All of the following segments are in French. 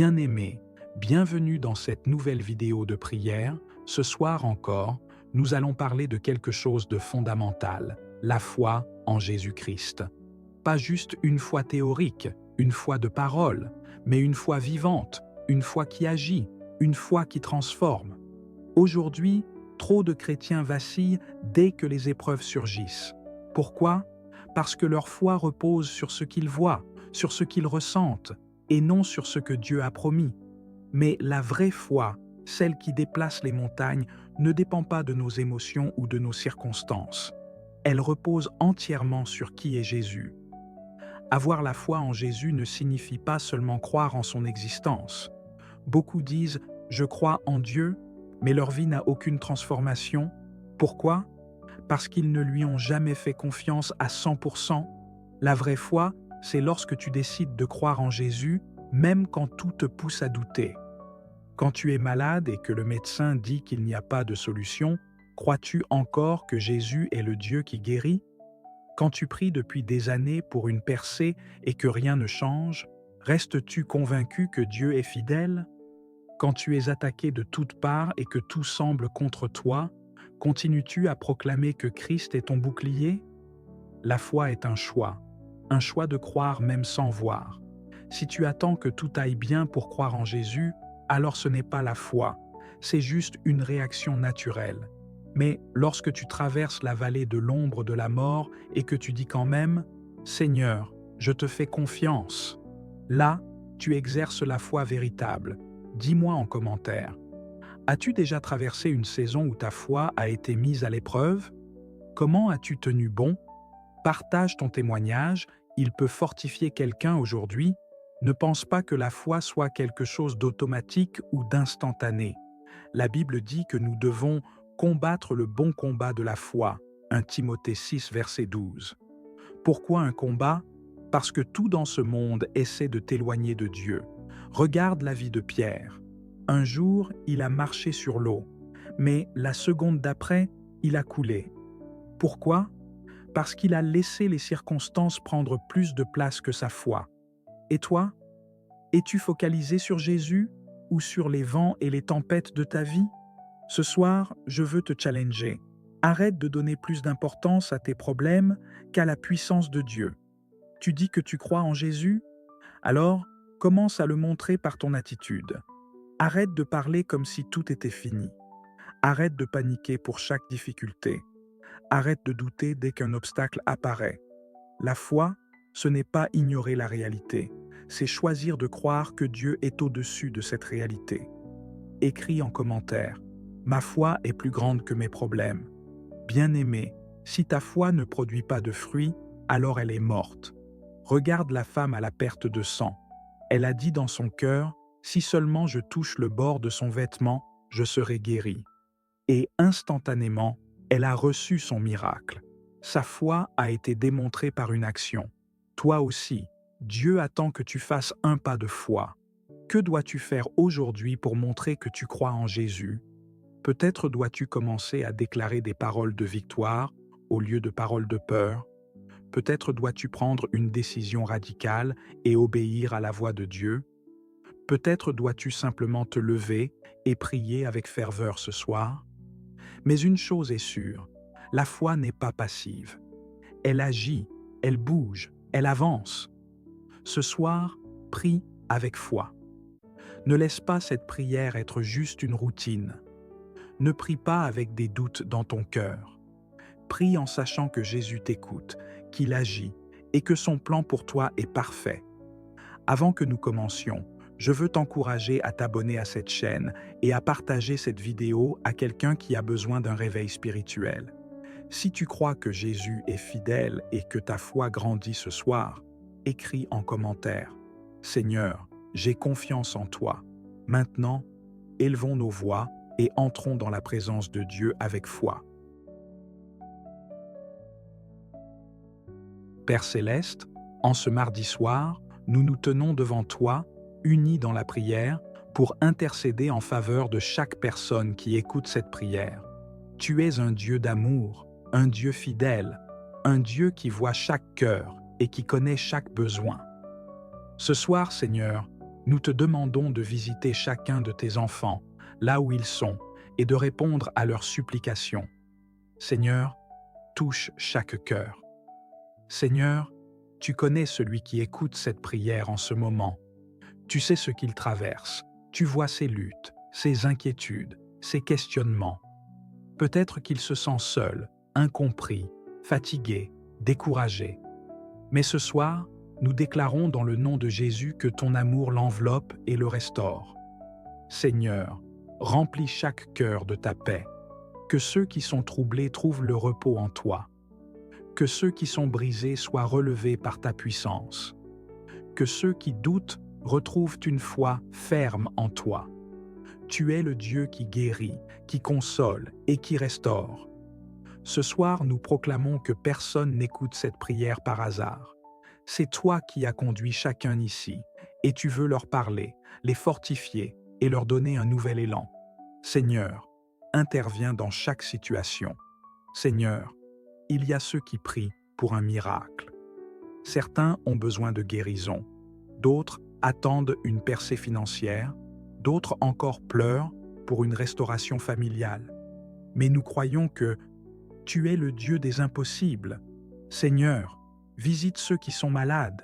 Bien-aimés, bienvenue dans cette nouvelle vidéo de prière. Ce soir encore, nous allons parler de quelque chose de fondamental, la foi en Jésus-Christ. Pas juste une foi théorique, une foi de parole, mais une foi vivante, une foi qui agit, une foi qui transforme. Aujourd'hui, trop de chrétiens vacillent dès que les épreuves surgissent. Pourquoi? Parce que leur foi repose sur ce qu'ils voient, sur ce qu'ils ressentent, et non sur ce que Dieu a promis. Mais la vraie foi, celle qui déplace les montagnes, ne dépend pas de nos émotions ou de nos circonstances. Elle repose entièrement sur qui est Jésus. Avoir la foi en Jésus ne signifie pas seulement croire en son existence. Beaucoup disent « je crois en Dieu », mais leur vie n'a aucune transformation. Pourquoi? Parce qu'ils ne lui ont jamais fait confiance à 100%. La vraie foi, c'est lorsque tu décides de croire en Jésus, même quand tout te pousse à douter. Quand tu es malade et que le médecin dit qu'il n'y a pas de solution, crois-tu encore que Jésus est le Dieu qui guérit? Quand tu pries depuis des années pour une percée et que rien ne change, restes-tu convaincu que Dieu est fidèle? Quand tu es attaqué de toutes parts et que tout semble contre toi, continues-tu à proclamer que Christ est ton bouclier? La foi est un choix de croire même sans voir. Si tu attends que tout aille bien pour croire en Jésus, alors ce n'est pas la foi, c'est juste une réaction naturelle. Mais lorsque tu traverses la vallée de l'ombre de la mort et que tu dis quand même « Seigneur, je te fais confiance », là, tu exerces la foi véritable. Dis-moi en commentaire. As-tu déjà traversé une saison où ta foi a été mise à l'épreuve? Comment as-tu tenu bon? Partage ton témoignage, il peut fortifier quelqu'un aujourd'hui. Ne pense pas que la foi soit quelque chose d'automatique ou d'instantané. La Bible dit que nous devons combattre le bon combat de la foi. 1 Timothée 6, verset 12. Pourquoi un combat? Parce que tout dans ce monde essaie de t'éloigner de Dieu. Regarde la vie de Pierre. Un jour, il a marché sur l'eau, mais la seconde d'après, il a coulé. Pourquoi? Parce qu'il a laissé les circonstances prendre plus de place que sa foi. Et toi? Es-tu focalisé sur Jésus ou sur les vents et les tempêtes de ta vie? Ce soir, je veux te challenger. Arrête de donner plus d'importance à tes problèmes qu'à la puissance de Dieu. Tu dis que tu crois en Jésus? Alors, commence à le montrer par ton attitude. Arrête de parler comme si tout était fini. Arrête de paniquer pour chaque difficulté. Arrête de douter dès qu'un obstacle apparaît. La foi, ce n'est pas ignorer la réalité, c'est choisir de croire que Dieu est au-dessus de cette réalité. Écris en commentaire « Ma foi est plus grande que mes problèmes ». Bien-aimé, si ta foi ne produit pas de fruits, alors elle est morte. Regarde la femme à la perte de sang. Elle a dit dans son cœur « Si seulement je touche le bord de son vêtement, je serai guérie ». Et instantanément, elle a reçu son miracle. Sa foi a été démontrée par une action. Toi aussi, Dieu attend que tu fasses un pas de foi. Que dois-tu faire aujourd'hui pour montrer que tu crois en Jésus? Peut-être dois-tu commencer à déclarer des paroles de victoire au lieu de paroles de peur. Peut-être dois-tu prendre une décision radicale et obéir à la voix de Dieu. Peut-être dois-tu simplement te lever et prier avec ferveur ce soir. Mais une chose est sûre, la foi n'est pas passive. Elle agit, elle bouge, elle avance. Ce soir, prie avec foi. Ne laisse pas cette prière être juste une routine. Ne prie pas avec des doutes dans ton cœur. Prie en sachant que Jésus t'écoute, qu'il agit et que son plan pour toi est parfait. Avant que nous commencions, je veux t'encourager à t'abonner à cette chaîne et à partager cette vidéo à quelqu'un qui a besoin d'un réveil spirituel. Si tu crois que Jésus est fidèle et que ta foi grandit ce soir, écris en commentaire « Seigneur, j'ai confiance en toi. Maintenant, élevons nos voix et entrons dans la présence de Dieu avec foi. » Père Céleste, en ce mardi soir, nous nous tenons devant toi, unis dans la prière, pour intercéder en faveur de chaque personne qui écoute cette prière. Tu es un Dieu d'amour, un Dieu fidèle, un Dieu qui voit chaque cœur et qui connaît chaque besoin. Ce soir, Seigneur, Nous te demandons de visiter chacun de tes enfants, là où ils sont, et de répondre à leurs supplications. Seigneur, touche chaque cœur. Seigneur, tu connais celui qui écoute cette prière en ce moment. Tu sais ce qu'il traverse, tu vois ses luttes, ses inquiétudes, ses questionnements. Peut-être qu'il se sent seul, incompris, fatigué, découragé. Mais ce soir, nous déclarons dans le nom de Jésus que ton amour l'enveloppe et le restaure. Seigneur, remplis chaque cœur de ta paix. Que ceux qui sont troublés trouvent le repos en toi. Que ceux qui sont brisés soient relevés par ta puissance. Que ceux qui doutent retrouvent une foi ferme en toi. Tu es le Dieu qui guérit, qui console et qui restaure. Ce soir, nous proclamons que personne n'écoute cette prière par hasard. C'est toi qui as conduit chacun ici, et tu veux leur parler, les fortifier et leur donner un nouvel élan. Seigneur, interviens dans chaque situation. Seigneur, il y a ceux qui prient pour un miracle. Certains ont besoin de guérison, d'autres attendent une percée financière, d'autres encore pleurent pour une restauration familiale. Mais nous croyons que tu es le Dieu des impossibles. Seigneur, visite ceux qui sont malades,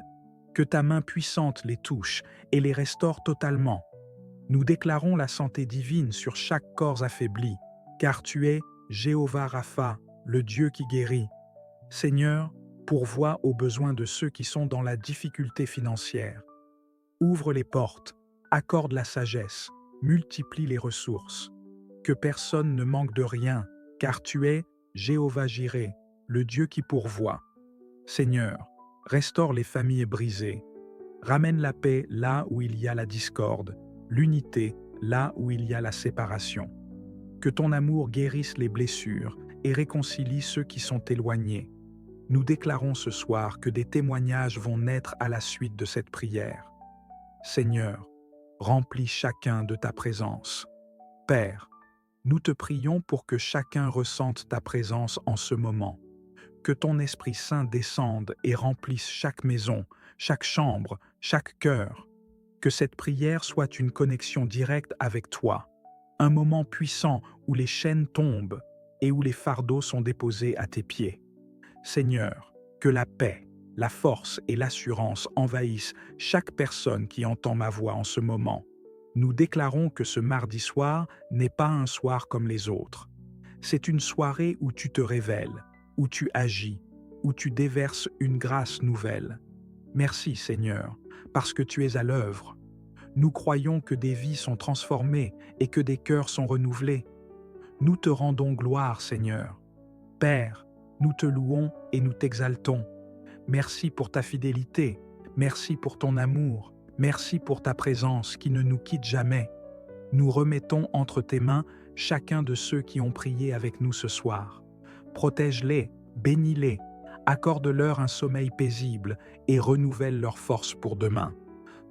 que ta main puissante les touche et les restaure totalement. Nous déclarons la santé divine sur chaque corps affaibli, car tu es Jéhovah Rapha, le Dieu qui guérit. Seigneur, pourvois aux besoins de ceux qui sont dans la difficulté financière. Ouvre les portes, accorde la sagesse, multiplie les ressources. Que personne ne manque de rien, car tu es Jéhovah Jireh, le Dieu qui pourvoit. Seigneur, restaure les familles brisées. Ramène la paix là où il y a la discorde, l'unité là où il y a la séparation. Que ton amour guérisse les blessures et réconcilie ceux qui sont éloignés. Nous déclarons ce soir que des témoignages vont naître à la suite de cette prière. Seigneur, remplis chacun de ta présence. Père, nous te prions pour que chacun ressente ta présence en ce moment. Que ton Esprit Saint descende et remplisse chaque maison, chaque chambre, chaque cœur. Que cette prière soit une connexion directe avec toi, un moment puissant où les chaînes tombent et où les fardeaux sont déposés à tes pieds. Seigneur, que la paix, la force et l'assurance envahissent chaque personne qui entend ma voix en ce moment. Nous déclarons que ce mardi soir n'est pas un soir comme les autres. C'est une soirée où tu te révèles, où tu agis, où tu déverses une grâce nouvelle. Merci Seigneur, parce que tu es à l'œuvre. Nous croyons que des vies sont transformées et que des cœurs sont renouvelés. Nous te rendons gloire Seigneur. Père, nous te louons et nous t'exaltons. Merci pour ta fidélité, merci pour ton amour, merci pour ta présence qui ne nous quitte jamais. Nous remettons entre tes mains chacun de ceux qui ont prié avec nous ce soir. Protège-les, bénis-les, accorde-leur un sommeil paisible et renouvelle leur force pour demain.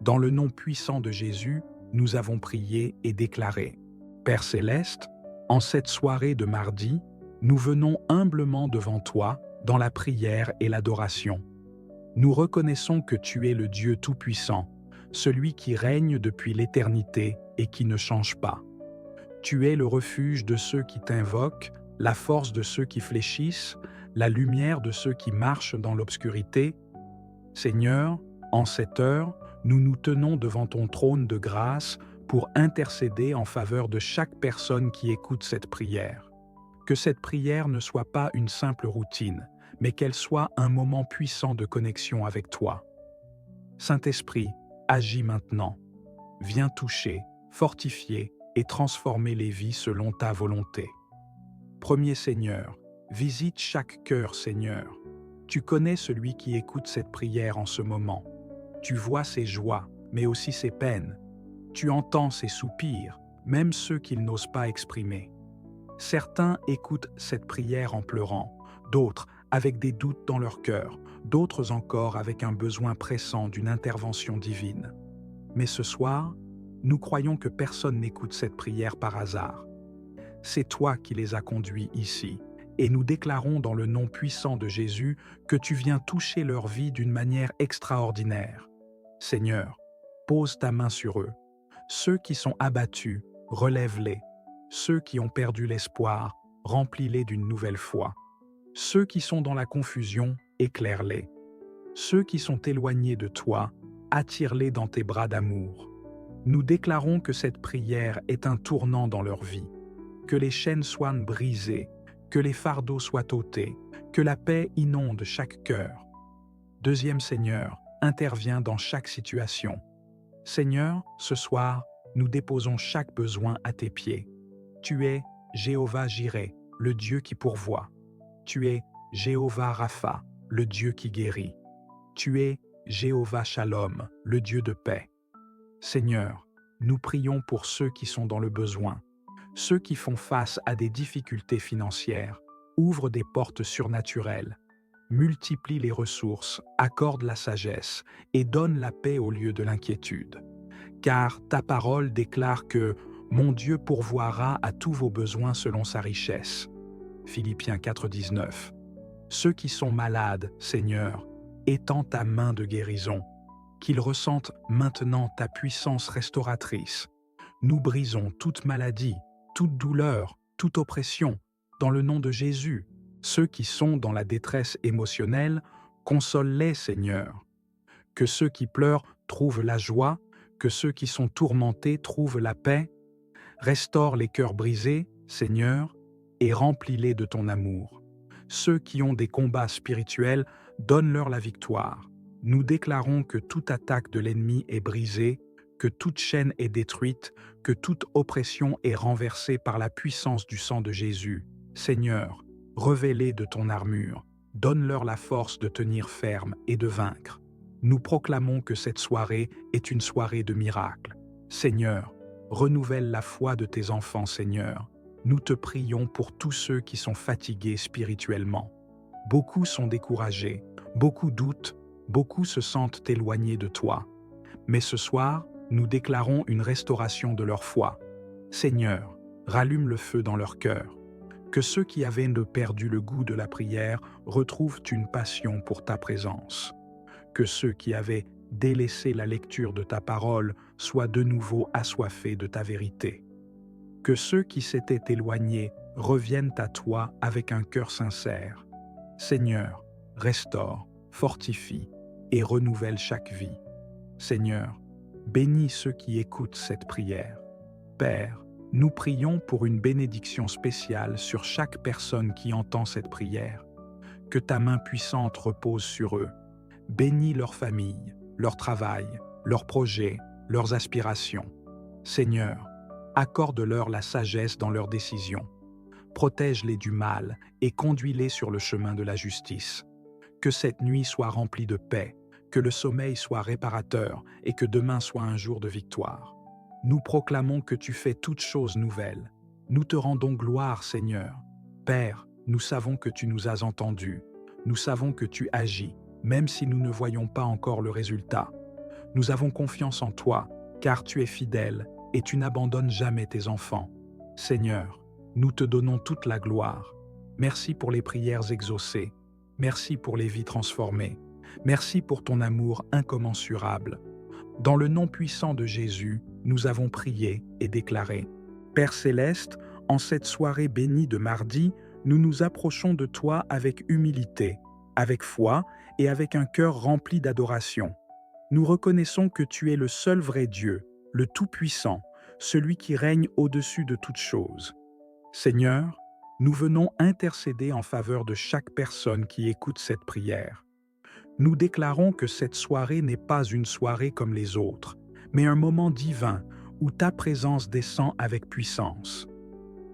Dans le nom puissant de Jésus, nous avons prié et déclaré. Père Céleste, en cette soirée de mardi, nous venons humblement devant toi dans la prière et l'adoration. Nous reconnaissons que tu es le Dieu Tout-Puissant, celui qui règne depuis l'éternité et qui ne change pas. Tu es le refuge de ceux qui t'invoquent, la force de ceux qui fléchissent, la lumière de ceux qui marchent dans l'obscurité. Seigneur, en cette heure, nous nous tenons devant ton trône de grâce pour intercéder en faveur de chaque personne qui écoute cette prière. Que cette prière ne soit pas une simple routine, mais qu'elle soit un moment puissant de connexion avec toi. Saint-Esprit, agis maintenant. Viens toucher, fortifier et transformer les vies selon ta volonté. Premier Seigneur, visite chaque cœur, Seigneur. Tu connais celui qui écoute cette prière en ce moment. Tu vois ses joies, mais aussi ses peines. Tu entends ses soupirs, même ceux qu'il n'ose pas exprimer. Certains écoutent cette prière en pleurant, d'autres avec des doutes dans leur cœur, d'autres encore avec un besoin pressant d'une intervention divine. Mais ce soir, nous croyons que personne n'écoute cette prière par hasard. C'est toi qui les as conduits ici, et nous déclarons dans le nom puissant de Jésus que tu viens toucher leur vie d'une manière extraordinaire. Seigneur, pose ta main sur eux. Ceux qui sont abattus, relève-les. Ceux qui ont perdu l'espoir, remplis-les d'une nouvelle foi. Ceux qui sont dans la confusion, éclaire-les. Ceux qui sont éloignés de toi, attire-les dans tes bras d'amour. Nous déclarons que cette prière est un tournant dans leur vie, que les chaînes soient brisées, que les fardeaux soient ôtés, que la paix inonde chaque cœur. Deuxième Seigneur, interviens dans chaque situation. Seigneur, ce soir, nous déposons chaque besoin à tes pieds. Tu es Jéhovah Jireh, le Dieu qui pourvoit. Tu es Jéhovah Rapha, le Dieu qui guérit. Tu es Jéhovah Shalom, le Dieu de paix. Seigneur, nous prions pour ceux qui sont dans le besoin, ceux qui font face à des difficultés financières. Ouvre des portes surnaturelles, multiplie les ressources, accorde la sagesse et donne la paix au lieu de l'inquiétude. Car ta parole déclare que « Mon Dieu pourvoira à tous vos besoins selon sa richesse ». Philippiens 4,19. Ceux qui sont malades, Seigneur, étends ta main de guérison, qu'ils ressentent maintenant ta puissance restauratrice. Nous brisons toute maladie, toute douleur, toute oppression, dans le nom de Jésus. Ceux qui sont dans la détresse émotionnelle, console-les, Seigneur. Que ceux qui pleurent trouvent la joie, que ceux qui sont tourmentés trouvent la paix. Restaure les cœurs brisés, Seigneur, et remplis-les de ton amour. Ceux qui ont des combats spirituels, donne-leur la victoire. Nous déclarons que toute attaque de l'ennemi est brisée, que toute chaîne est détruite, que toute oppression est renversée par la puissance du sang de Jésus. Seigneur, revêt-les de ton armure, donne-leur la force de tenir ferme et de vaincre. Nous proclamons que cette soirée est une soirée de miracles. Seigneur, renouvelle la foi de tes enfants, Seigneur. Nous te prions pour tous ceux qui sont fatigués spirituellement. Beaucoup sont découragés, beaucoup doutent, beaucoup se sentent éloignés de toi. Mais ce soir, nous déclarons une restauration de leur foi. Seigneur, rallume le feu dans leur cœur. Que ceux qui avaient perdu le goût de la prière retrouvent une passion pour ta présence. Que ceux qui avaient délaissé la lecture de ta parole soient de nouveau assoiffés de ta vérité. Que ceux qui s'étaient éloignés reviennent à toi avec un cœur sincère. Seigneur, restaure, fortifie et renouvelle chaque vie. Seigneur, bénis ceux qui écoutent cette prière. Père, nous prions pour une bénédiction spéciale sur chaque personne qui entend cette prière. Que ta main puissante repose sur eux. Bénis leur famille, leur travail, leurs projets, leurs aspirations. Seigneur, accorde-leur la sagesse dans leurs décisions. Protège-les du mal et conduis-les sur le chemin de la justice. Que cette nuit soit remplie de paix, que le sommeil soit réparateur et que demain soit un jour de victoire. Nous proclamons que tu fais toutes choses nouvelles. Nous te rendons gloire, Seigneur. Père, nous savons que tu nous as entendus. Nous savons que tu agis, même si nous ne voyons pas encore le résultat. Nous avons confiance en toi, car tu es fidèle et tu n'abandonnes jamais tes enfants. Seigneur, nous te donnons toute la gloire. Merci pour les prières exaucées. Merci pour les vies transformées. Merci pour ton amour incommensurable. Dans le nom puissant de Jésus, nous avons prié et déclaré. Père céleste, en cette soirée bénie de mardi, nous nous approchons de toi avec humilité, avec foi et avec un cœur rempli d'adoration. Nous reconnaissons que tu es le seul vrai Dieu, le Tout-Puissant, celui qui règne au-dessus de toutes choses. Seigneur, nous venons intercéder en faveur de chaque personne qui écoute cette prière. Nous déclarons que cette soirée n'est pas une soirée comme les autres, mais un moment divin où ta présence descend avec puissance.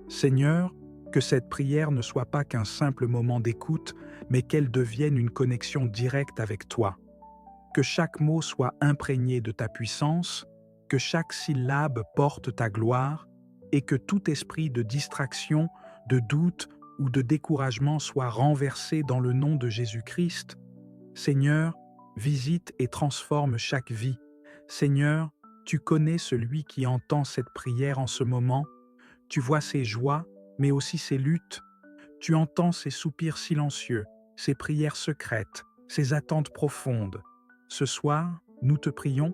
Seigneur, que cette prière ne soit pas qu'un simple moment d'écoute, mais qu'elle devienne une connexion directe avec toi. Que chaque mot soit imprégné de ta puissance, que chaque syllabe porte ta gloire, et que tout esprit de distraction, de doute ou de découragement soit renversé dans le nom de Jésus-Christ. Seigneur, visite et transforme chaque vie. Seigneur, tu connais celui qui entend cette prière en ce moment. Tu vois ses joies, mais aussi ses luttes. Tu entends ses soupirs silencieux, ses prières secrètes, ses attentes profondes. Ce soir, nous te prions.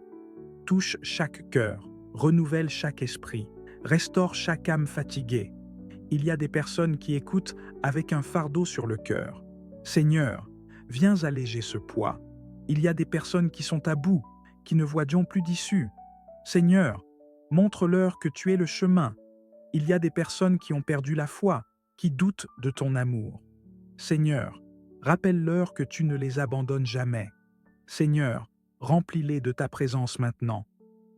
touche chaque cœur, renouvelle chaque esprit, restaure chaque âme fatiguée. Il y a des personnes qui écoutent avec un fardeau sur le cœur. Seigneur, viens alléger ce poids. Il y a des personnes qui sont à bout, qui ne voient plus d'issue. Seigneur, montre-leur que tu es le chemin. Il y a des personnes qui ont perdu la foi, qui doutent de ton amour. Seigneur, rappelle-leur que tu ne les abandonnes jamais. Seigneur, remplis-les de ta présence maintenant.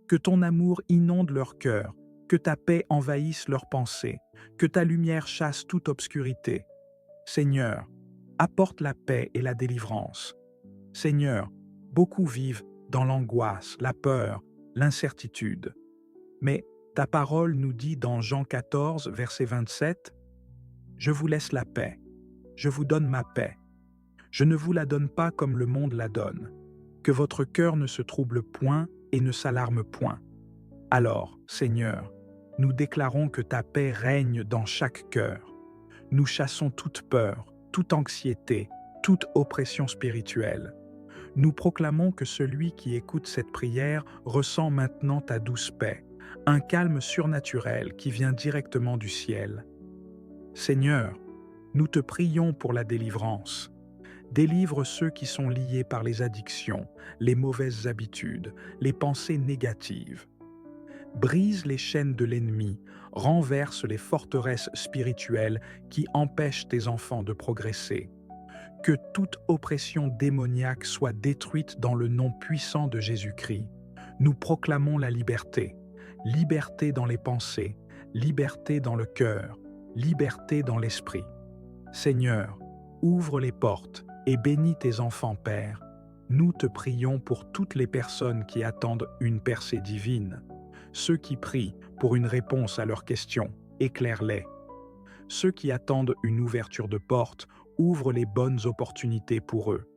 Que ton amour inonde leur cœur, que ta paix envahisse leurs pensées, que ta lumière chasse toute obscurité. Seigneur, apporte la paix et la délivrance. Seigneur, beaucoup vivent dans l'angoisse, la peur, l'incertitude. Mais ta parole nous dit dans Jean 14, verset 27, « Je vous laisse la paix, je vous donne ma paix. Je ne vous la donne pas comme le monde la donne. Que votre cœur ne se trouble point et ne s'alarme point. Alors, Seigneur, nous déclarons que ta paix règne dans chaque cœur. Nous chassons toute peur, toute anxiété, toute oppression spirituelle. Nous proclamons que celui qui écoute cette prière ressent maintenant ta douce paix, un calme surnaturel qui vient directement du ciel. Seigneur, nous te prions pour la délivrance. Délivre ceux qui sont liés par les addictions, les mauvaises habitudes, les pensées négatives. Brise les chaînes de l'ennemi, renverse les forteresses spirituelles qui empêchent tes enfants de progresser. Que toute oppression démoniaque soit détruite dans le nom puissant de Jésus-Christ. Nous proclamons la liberté. Liberté dans les pensées, liberté dans le cœur, liberté dans l'esprit. Seigneur, ouvre les portes et bénis tes enfants, Père. Nous te prions pour toutes les personnes qui attendent une percée divine. Ceux qui prient pour une réponse à leurs questions, éclaire-les. Ceux qui attendent une ouverture de porte, ouvre les bonnes opportunités pour eux.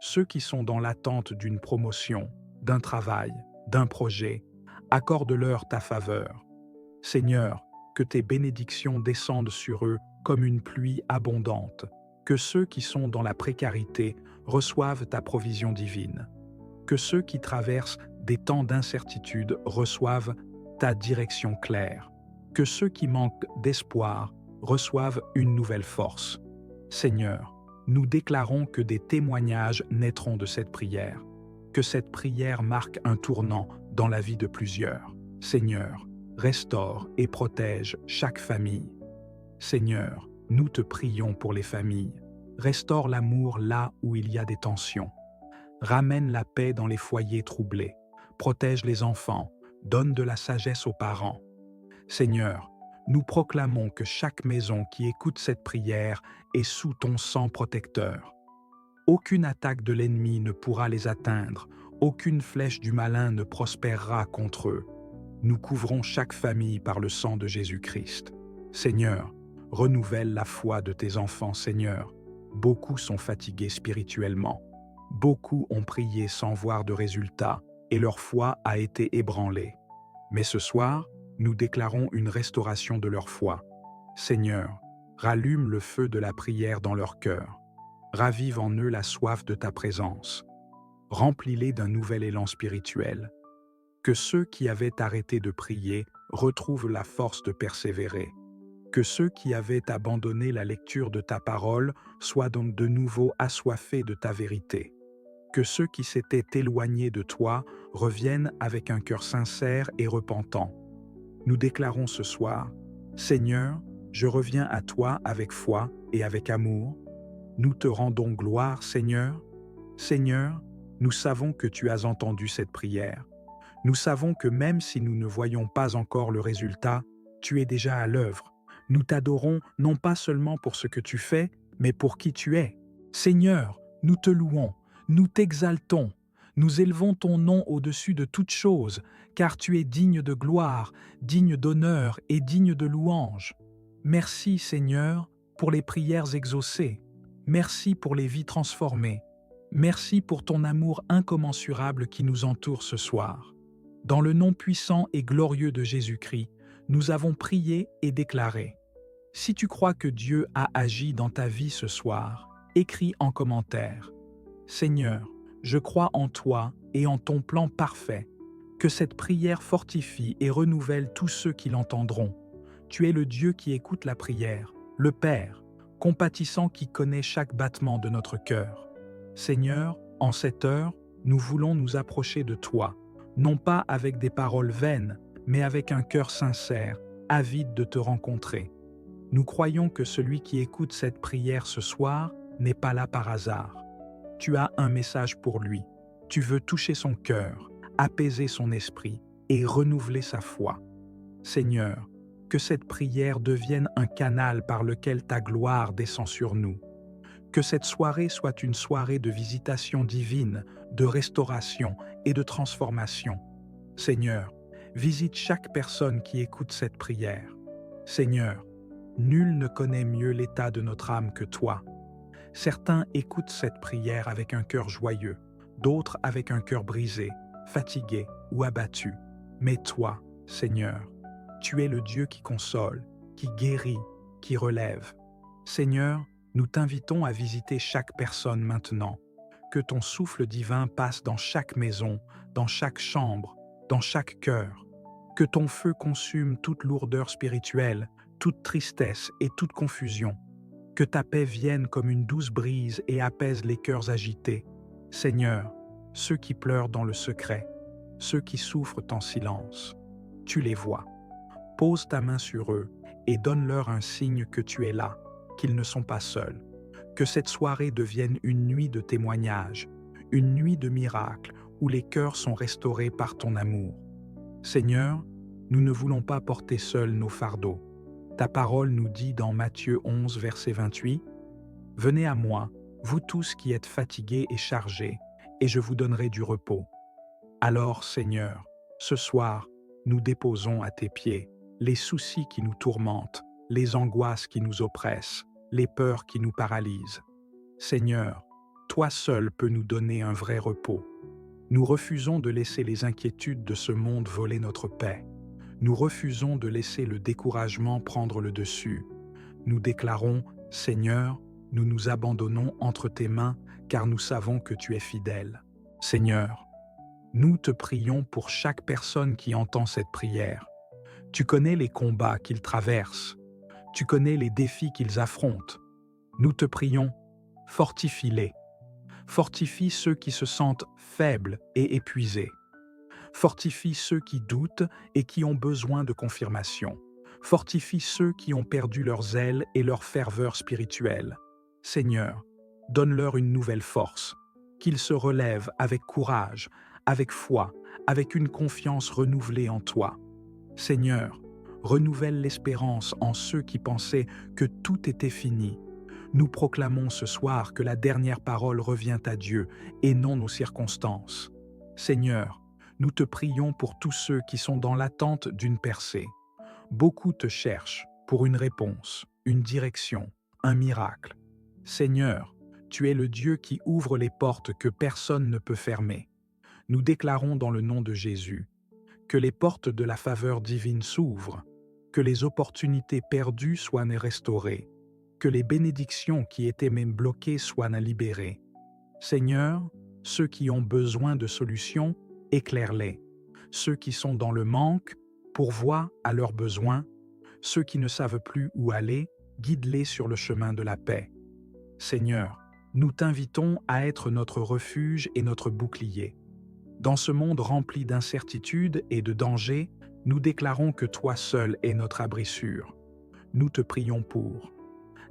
Ceux qui sont dans l'attente d'une promotion, d'un travail, d'un projet, accorde-leur ta faveur. Seigneur, que tes bénédictions descendent sur eux comme une pluie abondante. Que ceux qui sont dans la précarité reçoivent ta provision divine. Que ceux qui traversent des temps d'incertitude reçoivent ta direction claire. Que ceux qui manquent d'espoir reçoivent une nouvelle force. Seigneur, nous déclarons que des témoignages naîtront de cette prière. Que cette prière marque un tournant dans la vie de plusieurs. Seigneur, restaure et protège chaque famille. Seigneur, nous te prions pour les familles. Restaure l'amour là où il y a des tensions. Ramène la paix dans les foyers troublés. Protège les enfants. Donne de la sagesse aux parents. Seigneur, nous proclamons que chaque maison qui écoute cette prière est sous ton sang protecteur. Aucune attaque de l'ennemi ne pourra les atteindre. Aucune flèche du malin ne prospérera contre eux. Nous couvrons chaque famille par le sang de Jésus-Christ. Seigneur, renouvelle la foi de tes enfants, Seigneur. Beaucoup sont fatigués spirituellement. Beaucoup ont prié sans voir de résultat et leur foi a été ébranlée. Mais ce soir, nous déclarons une restauration de leur foi. Seigneur, rallume le feu de la prière dans leur cœur. Ravive en eux la soif de ta présence. Remplis-les d'un nouvel élan spirituel. Que ceux qui avaient arrêté de prier retrouvent la force de persévérer. Que ceux qui avaient abandonné la lecture de ta parole soient donc de nouveau assoiffés de ta vérité. Que ceux qui s'étaient éloignés de toi reviennent avec un cœur sincère et repentant. Nous déclarons ce soir, Seigneur, je reviens à toi avec foi et avec amour. Nous te rendons gloire, Seigneur. Seigneur, nous savons que tu as entendu cette prière. Nous savons que même si nous ne voyons pas encore le résultat, tu es déjà à l'œuvre. Nous t'adorons non pas seulement pour ce que tu fais, mais pour qui tu es. Seigneur, nous te louons, nous t'exaltons, nous élevons ton nom au-dessus de toute chose, car tu es digne de gloire, digne d'honneur et digne de louange. Merci, Seigneur, pour les prières exaucées. Merci pour les vies transformées. Merci pour ton amour incommensurable qui nous entoure ce soir. Dans le nom puissant et glorieux de Jésus-Christ, nous avons prié et déclaré. Si tu crois que Dieu a agi dans ta vie ce soir, écris en commentaire. Seigneur, je crois en toi et en ton plan parfait. Que cette prière fortifie et renouvelle tous ceux qui l'entendront. Tu es le Dieu qui écoute la prière, le Père, compatissant qui connaît chaque battement de notre cœur. Seigneur, en cette heure, nous voulons nous approcher de toi, non pas avec des paroles vaines, mais avec un cœur sincère, avide de te rencontrer. Nous croyons que celui qui écoute cette prière ce soir n'est pas là par hasard. Tu as un message pour lui. Tu veux toucher son cœur, apaiser son esprit et renouveler sa foi. Seigneur, que cette prière devienne un canal par lequel ta gloire descend sur nous. Que cette soirée soit une soirée de visitation divine, de restauration et de transformation. Seigneur, visite chaque personne qui écoute cette prière. Seigneur, nul ne connaît mieux l'état de notre âme que toi. Certains écoutent cette prière avec un cœur joyeux, d'autres avec un cœur brisé, fatigué ou abattu. Mais toi, Seigneur, tu es le Dieu qui console, qui guérit, qui relève. Seigneur, nous t'invitons à visiter chaque personne maintenant. Que ton souffle divin passe dans chaque maison, dans chaque chambre, dans chaque cœur. Que ton feu consume toute lourdeur spirituelle, toute tristesse et toute confusion. Que ta paix vienne comme une douce brise et apaise les cœurs agités. Seigneur, ceux qui pleurent dans le secret, ceux qui souffrent en silence, tu les vois. Pose ta main sur eux et donne-leur un signe que tu es là, qu'ils ne sont pas seuls. Que cette soirée devienne une nuit de témoignages, une nuit de miracles où les cœurs sont restaurés par ton amour. Seigneur, nous ne voulons pas porter seuls nos fardeaux. Ta parole nous dit dans Matthieu 11, verset 28, « Venez à moi, vous tous qui êtes fatigués et chargés, et je vous donnerai du repos. » Alors, Seigneur, ce soir, nous déposons à tes pieds les soucis qui nous tourmentent, les angoisses qui nous oppressent, les peurs qui nous paralysent. Seigneur, toi seul peux nous donner un vrai repos. Nous refusons de laisser les inquiétudes de ce monde voler notre paix. Nous refusons de laisser le découragement prendre le dessus. Nous déclarons, Seigneur, nous nous abandonnons entre tes mains car nous savons que tu es fidèle. Seigneur, nous te prions pour chaque personne qui entend cette prière. Tu connais les combats qu'ils traversent. Tu connais les défis qu'ils affrontent. Nous te prions, fortifie-les. Fortifie ceux qui se sentent faibles et épuisés. Fortifie ceux qui doutent et qui ont besoin de confirmation. Fortifie ceux qui ont perdu leur zèle et leur ferveur spirituelle. Seigneur, donne-leur une nouvelle force, qu'ils se relèvent avec courage, avec foi, avec une confiance renouvelée en toi. Seigneur, renouvelle l'espérance en ceux qui pensaient que tout était fini. Nous proclamons ce soir que la dernière parole revient à Dieu et non aux circonstances. Seigneur, nous te prions pour tous ceux qui sont dans l'attente d'une percée. Beaucoup te cherchent pour une réponse, une direction, un miracle. Seigneur, tu es le Dieu qui ouvre les portes que personne ne peut fermer. Nous déclarons dans le nom de Jésus que les portes de la faveur divine s'ouvrent, que les opportunités perdues soient restaurées, que les bénédictions qui étaient même bloquées soient libérées. Seigneur, ceux qui ont besoin de solutions, éclaire-les. Ceux qui sont dans le manque, pourvois à leurs besoins. Ceux qui ne savent plus où aller, guide-les sur le chemin de la paix. Seigneur, nous t'invitons à être notre refuge et notre bouclier. Dans ce monde rempli d'incertitudes et de dangers, nous déclarons que toi seul es notre abri sûr. Nous te prions pour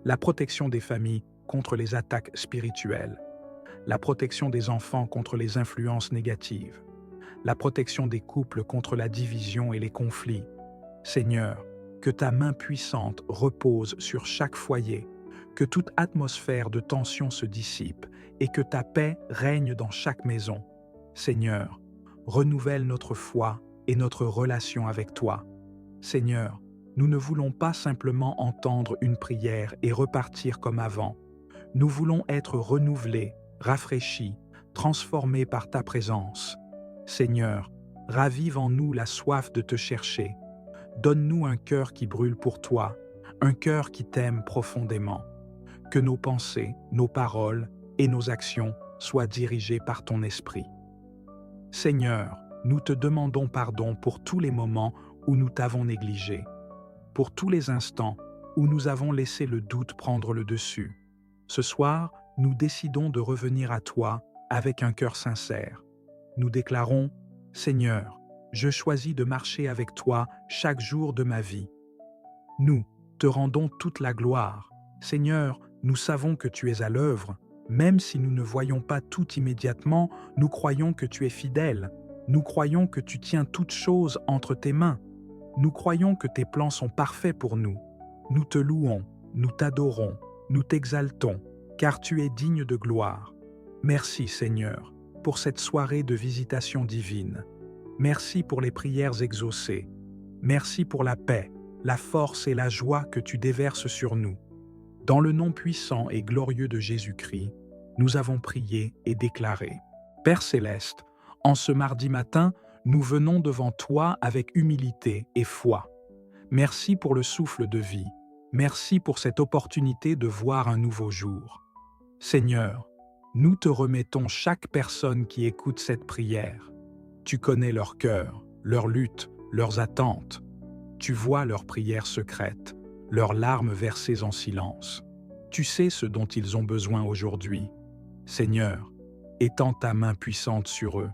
la protection des familles contre les attaques spirituelles, la protection des enfants contre les influences négatives, la protection des couples contre la division et les conflits. Seigneur, que ta main puissante repose sur chaque foyer, que toute atmosphère de tension se dissipe et que ta paix règne dans chaque maison. Seigneur, renouvelle notre foi et notre relation avec toi. Seigneur, nous ne voulons pas simplement entendre une prière et repartir comme avant. Nous voulons être renouvelés, rafraîchis, transformés par ta présence. Seigneur, ravive en nous la soif de te chercher. Donne-nous un cœur qui brûle pour toi, un cœur qui t'aime profondément. Que nos pensées, nos paroles et nos actions soient dirigées par ton esprit. Seigneur, nous te demandons pardon pour tous les moments où nous t'avons négligé, pour tous les instants où nous avons laissé le doute prendre le dessus. Ce soir, nous décidons de revenir à toi avec un cœur sincère. Nous déclarons, Seigneur, je choisis de marcher avec toi chaque jour de ma vie. Nous te rendons toute la gloire. Seigneur, nous savons que tu es à l'œuvre. Même si nous ne voyons pas tout immédiatement, nous croyons que tu es fidèle. Nous croyons que tu tiens toutes choses entre tes mains. Nous croyons que tes plans sont parfaits pour nous. Nous te louons, nous t'adorons, nous t'exaltons, car tu es digne de gloire. Merci Seigneur, pour cette soirée de visitation divine. Merci pour les prières exaucées. Merci pour la paix, la force et la joie que tu déverses sur nous. Dans le nom puissant et glorieux de Jésus-Christ, nous avons prié et déclaré. Père céleste, en ce mardi matin, nous venons devant toi avec humilité et foi. Merci pour le souffle de vie. Merci pour cette opportunité de voir un nouveau jour. Seigneur, nous te remettons chaque personne qui écoute cette prière. Tu connais leur cœur, leurs luttes, leurs attentes. Tu vois leurs prières secrètes, leurs larmes versées en silence. Tu sais ce dont ils ont besoin aujourd'hui. Seigneur, étends ta main puissante sur eux.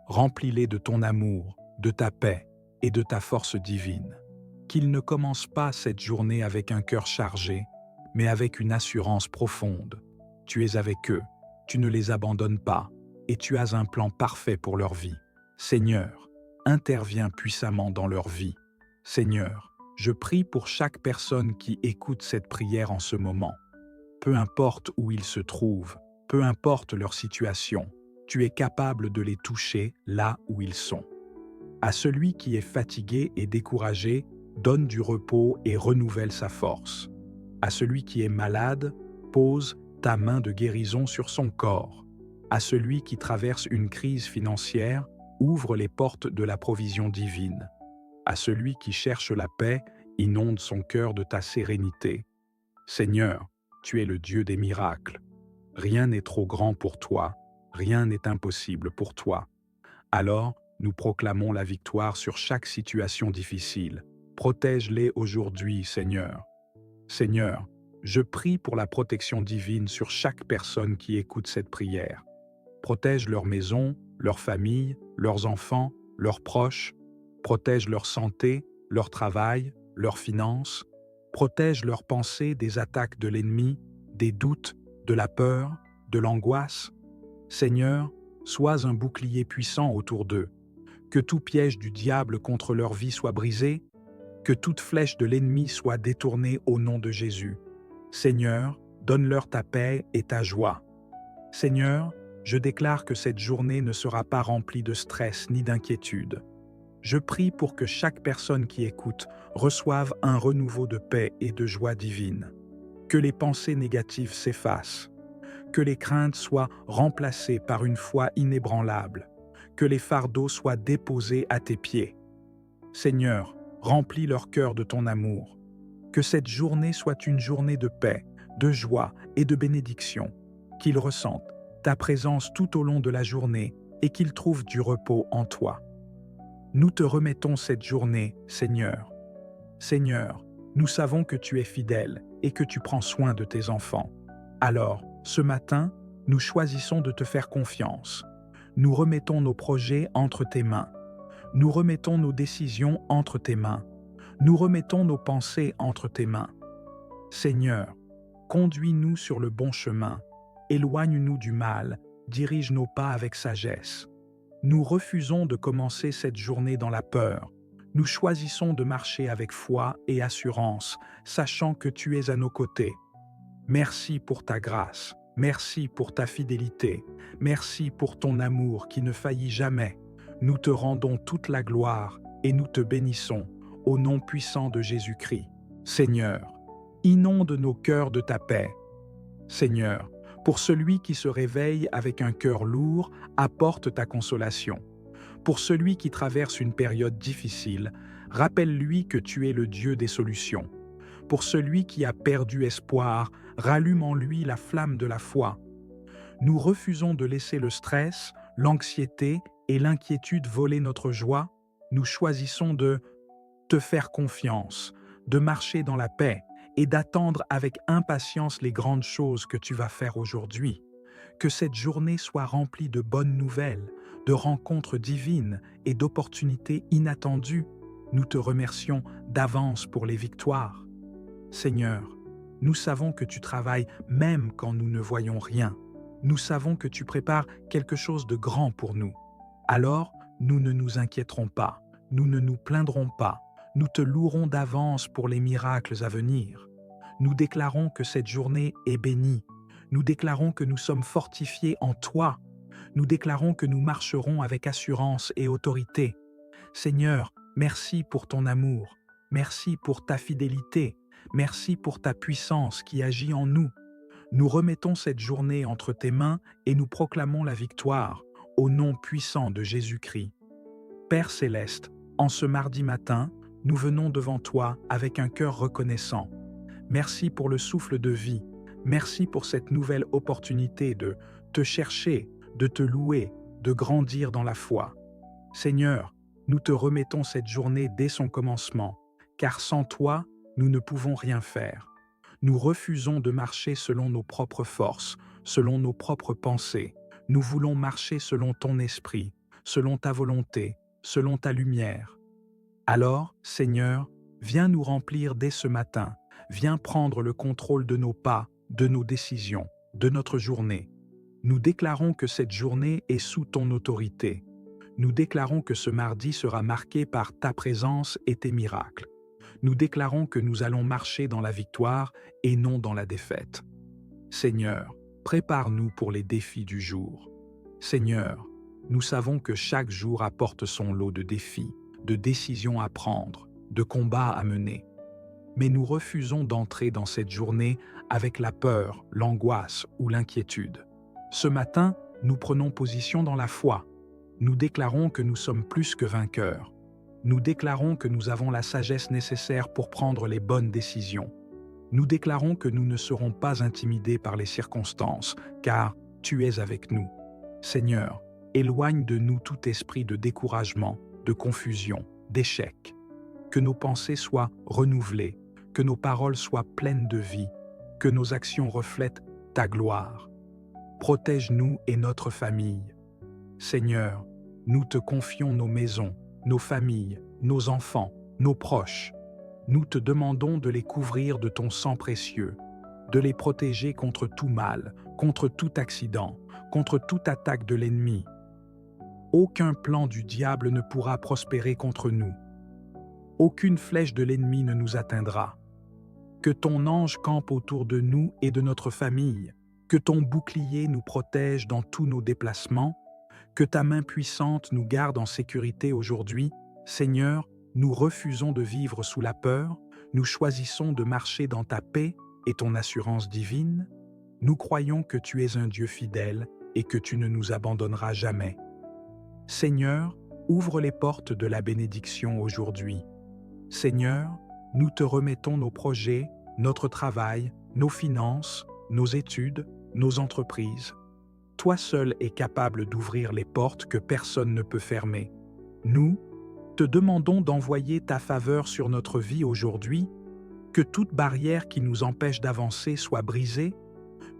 Remplis-les de ton amour, de ta paix et de ta force divine. Qu'ils ne commencent pas cette journée avec un cœur chargé, mais avec une assurance profonde. Tu es avec eux, tu ne les abandonnes pas, et tu as un plan parfait pour leur vie. Seigneur, interviens puissamment dans leur vie. Seigneur, je prie pour chaque personne qui écoute cette prière en ce moment. Peu importe où ils se trouvent, peu importe leur situation, tu es capable de les toucher là où ils sont. À celui qui est fatigué et découragé, donne du repos et renouvelle sa force. À celui qui est malade, pose ta main de guérison sur son corps. À celui qui traverse une crise financière, ouvre les portes de la provision divine. À celui qui cherche la paix, inonde son cœur de ta sérénité. Seigneur, tu es le Dieu des miracles. Rien n'est trop grand pour toi, rien n'est impossible pour toi. Alors, nous proclamons la victoire sur chaque situation difficile. Protège-les aujourd'hui, Seigneur. Seigneur, je prie pour la protection divine sur chaque personne qui écoute cette prière. Protège leur maison, leur famille, leurs enfants, leurs proches. Protège leur santé, leur travail, leurs finances. Protège leurs pensées des attaques de l'ennemi, des doutes, de la peur, de l'angoisse. Seigneur, sois un bouclier puissant autour d'eux. Que tout piège du diable contre leur vie soit brisé. Que toute flèche de l'ennemi soit détournée au nom de Jésus. Seigneur, donne-leur ta paix et ta joie. Seigneur, je déclare que cette journée ne sera pas remplie de stress ni d'inquiétude. Je prie pour que chaque personne qui écoute reçoive un renouveau de paix et de joie divine. Que les pensées négatives s'effacent. Que les craintes soient remplacées par une foi inébranlable. Que les fardeaux soient déposés à tes pieds. Seigneur, remplis leur cœur de ton amour. Que cette journée soit une journée de paix, de joie et de bénédiction. Qu'ils ressentent ta présence tout au long de la journée et qu'ils trouvent du repos en toi. Nous te remettons cette journée, Seigneur. Seigneur, nous savons que tu es fidèle et que tu prends soin de tes enfants. Alors, ce matin, nous choisissons de te faire confiance. Nous remettons nos projets entre tes mains. Nous remettons nos décisions entre tes mains. Nous remettons nos pensées entre tes mains. Seigneur, conduis-nous sur le bon chemin. Éloigne-nous du mal. Dirige nos pas avec sagesse. Nous refusons de commencer cette journée dans la peur. Nous choisissons de marcher avec foi et assurance, sachant que tu es à nos côtés. Merci pour ta grâce. Merci pour ta fidélité. Merci pour ton amour qui ne faillit jamais. Nous te rendons toute la gloire et nous te bénissons au nom puissant de Jésus-Christ. Seigneur, inonde nos cœurs de ta paix. Seigneur, pour celui qui se réveille avec un cœur lourd, apporte ta consolation. Pour celui qui traverse une période difficile, rappelle-lui que tu es le Dieu des solutions. Pour celui qui a perdu espoir, rallume en lui la flamme de la foi. Nous refusons de laisser le stress, l'anxiété et l'inquiétude voler notre joie, nous choisissons de te faire confiance, de marcher dans la paix et d'attendre avec impatience les grandes choses que tu vas faire aujourd'hui. Que cette journée soit remplie de bonnes nouvelles, de rencontres divines et d'opportunités inattendues. Nous te remercions d'avance pour les victoires. Seigneur, nous savons que tu travailles même quand nous ne voyons rien. Nous savons que tu prépares quelque chose de grand pour nous. Alors, nous ne nous inquiéterons pas, nous ne nous plaindrons pas, nous te louerons d'avance pour les miracles à venir. Nous déclarons que cette journée est bénie. Nous déclarons que nous sommes fortifiés en toi. Nous déclarons que nous marcherons avec assurance et autorité. Seigneur, merci pour ton amour. Merci pour ta fidélité. Merci pour ta puissance qui agit en nous. Nous remettons cette journée entre tes mains et nous proclamons la victoire au nom puissant de Jésus-Christ. Père céleste, en ce mardi matin, nous venons devant toi avec un cœur reconnaissant. Merci pour le souffle de vie. Merci pour cette nouvelle opportunité de te chercher, de te louer, de grandir dans la foi. Seigneur, nous te remettons cette journée dès son commencement, car sans toi, nous ne pouvons rien faire. Nous refusons de marcher selon nos propres forces, selon nos propres pensées. Nous voulons marcher selon ton esprit, selon ta volonté, selon ta lumière. Alors, Seigneur, viens nous remplir dès ce matin. Viens prendre le contrôle de nos pas, de nos décisions, de notre journée. Nous déclarons que cette journée est sous ton autorité. Nous déclarons que ce mardi sera marqué par ta présence et tes miracles. Nous déclarons que nous allons marcher dans la victoire et non dans la défaite. Seigneur, prépare-nous pour les défis du jour. Seigneur, nous savons que chaque jour apporte son lot de défis, de décisions à prendre, de combats à mener. Mais nous refusons d'entrer dans cette journée avec la peur, l'angoisse ou l'inquiétude. Ce matin, nous prenons position dans la foi. Nous déclarons que nous sommes plus que vainqueurs. Nous déclarons que nous avons la sagesse nécessaire pour prendre les bonnes décisions. Nous déclarons que nous ne serons pas intimidés par les circonstances, car tu es avec nous. Seigneur, éloigne de nous tout esprit de découragement, de confusion, d'échec. Que nos pensées soient renouvelées, que nos paroles soient pleines de vie, que nos actions reflètent ta gloire. Protège-nous et notre famille. Seigneur, nous te confions nos maisons, nos familles, nos enfants, nos proches. Nous te demandons de les couvrir de ton sang précieux, de les protéger contre tout mal, contre tout accident, contre toute attaque de l'ennemi. Aucun plan du diable ne pourra prospérer contre nous. Aucune flèche de l'ennemi ne nous atteindra. Que ton ange campe autour de nous et de notre famille, que ton bouclier nous protège dans tous nos déplacements, que ta main puissante nous garde en sécurité aujourd'hui. Seigneur, nous refusons de vivre sous la peur, nous choisissons de marcher dans ta paix et ton assurance divine. Nous croyons que tu es un Dieu fidèle et que tu ne nous abandonneras jamais. Seigneur, ouvre les portes de la bénédiction aujourd'hui. Seigneur, nous te remettons nos projets, notre travail, nos finances, nos études, nos entreprises. Toi seul es capable d'ouvrir les portes que personne ne peut fermer. Nous te demandons d'envoyer ta faveur sur notre vie aujourd'hui, que toute barrière qui nous empêche d'avancer soit brisée,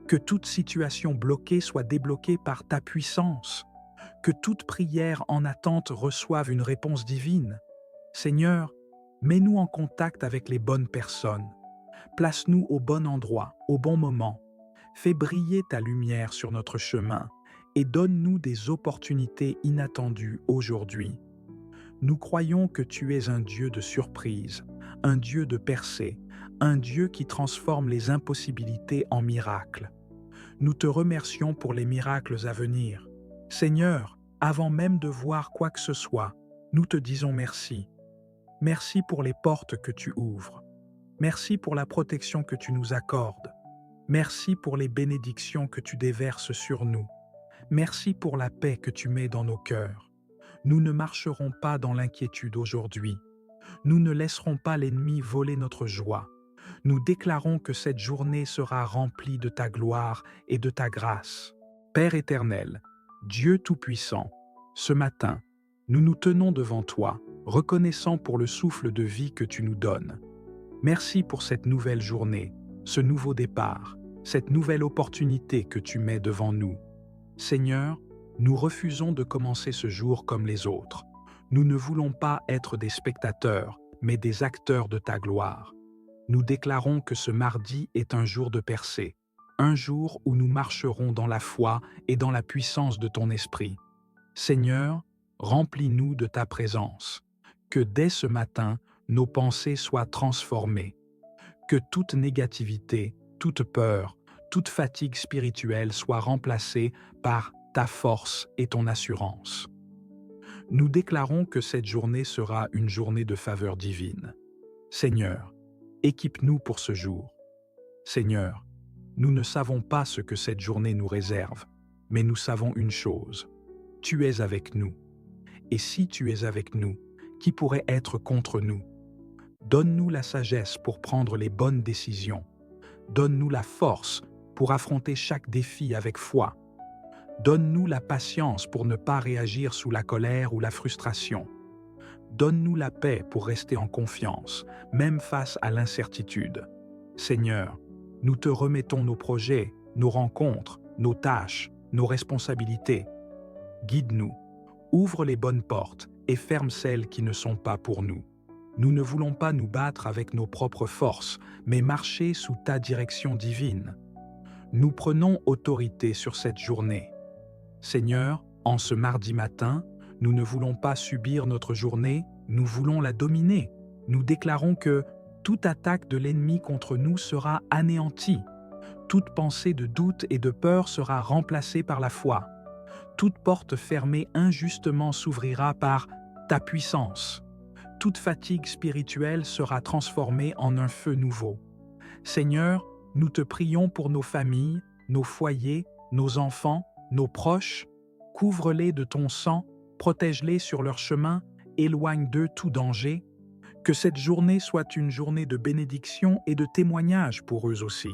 que toute situation bloquée soit débloquée par ta puissance, que toute prière en attente reçoive une réponse divine. Seigneur, mets-nous en contact avec les bonnes personnes. Place-nous au bon endroit, au bon moment. Fais briller ta lumière sur notre chemin et donne-nous des opportunités inattendues aujourd'hui. Nous croyons que tu es un Dieu de surprise, un Dieu de percée, un Dieu qui transforme les impossibilités en miracles. Nous te remercions pour les miracles à venir. Seigneur, avant même de voir quoi que ce soit, nous te disons merci. Merci pour les portes que tu ouvres. Merci pour la protection que tu nous accordes. Merci pour les bénédictions que tu déverses sur nous. Merci pour la paix que tu mets dans nos cœurs. Nous ne marcherons pas dans l'inquiétude aujourd'hui. Nous ne laisserons pas l'ennemi voler notre joie. Nous déclarons que cette journée sera remplie de ta gloire et de ta grâce. Père éternel, Dieu Tout-Puissant, Ce matin, nous nous tenons devant toi, reconnaissant pour le souffle de vie que tu nous donnes. Merci pour cette nouvelle journée, ce nouveau départ, cette nouvelle opportunité que tu mets devant nous. Seigneur, nous refusons de commencer ce jour comme les autres. Nous ne voulons pas être des spectateurs, mais des acteurs de ta gloire. Nous déclarons que ce mardi est un jour de percée, un jour où nous marcherons dans la foi et dans la puissance de ton esprit. Seigneur, remplis-nous de ta présence. Que dès ce matin, nos pensées soient transformées. Que toute négativité, toute peur, toute fatigue spirituelle soit remplacée par ta force et ton assurance. Nous déclarons que cette journée sera une journée de faveur divine. Seigneur, équipe-nous pour ce jour. Seigneur, nous ne savons pas ce que cette journée nous réserve, mais nous savons une chose. Tu es avec nous. Et si tu es avec nous, qui pourrait être contre nous? Donne-nous la sagesse pour prendre les bonnes décisions. Donne-nous la force pour affronter chaque défi avec foi. Donne-nous la patience pour ne pas réagir sous la colère ou la frustration. Donne-nous la paix pour rester en confiance, même face à l'incertitude. Seigneur, nous te remettons nos projets, nos rencontres, nos tâches, nos responsabilités. Guide-nous, ouvre les bonnes portes et ferme celles qui ne sont pas pour nous. Nous ne voulons pas nous battre avec nos propres forces, mais marcher sous ta direction divine. Nous prenons autorité sur cette journée. Seigneur, en ce mardi matin, nous ne voulons pas subir notre journée, nous voulons la dominer. Nous déclarons que toute attaque de l'ennemi contre nous sera anéantie. Toute pensée de doute et de peur sera remplacée par la foi. Toute porte fermée injustement s'ouvrira par ta puissance. Toute fatigue spirituelle sera transformée en un feu nouveau. Seigneur, nous te prions pour nos familles, nos foyers, nos enfants, nos proches. Couvre-les de ton sang, protège-les sur leur chemin, éloigne d'eux tout danger. Que cette journée soit une journée de bénédiction et de témoignage pour eux aussi.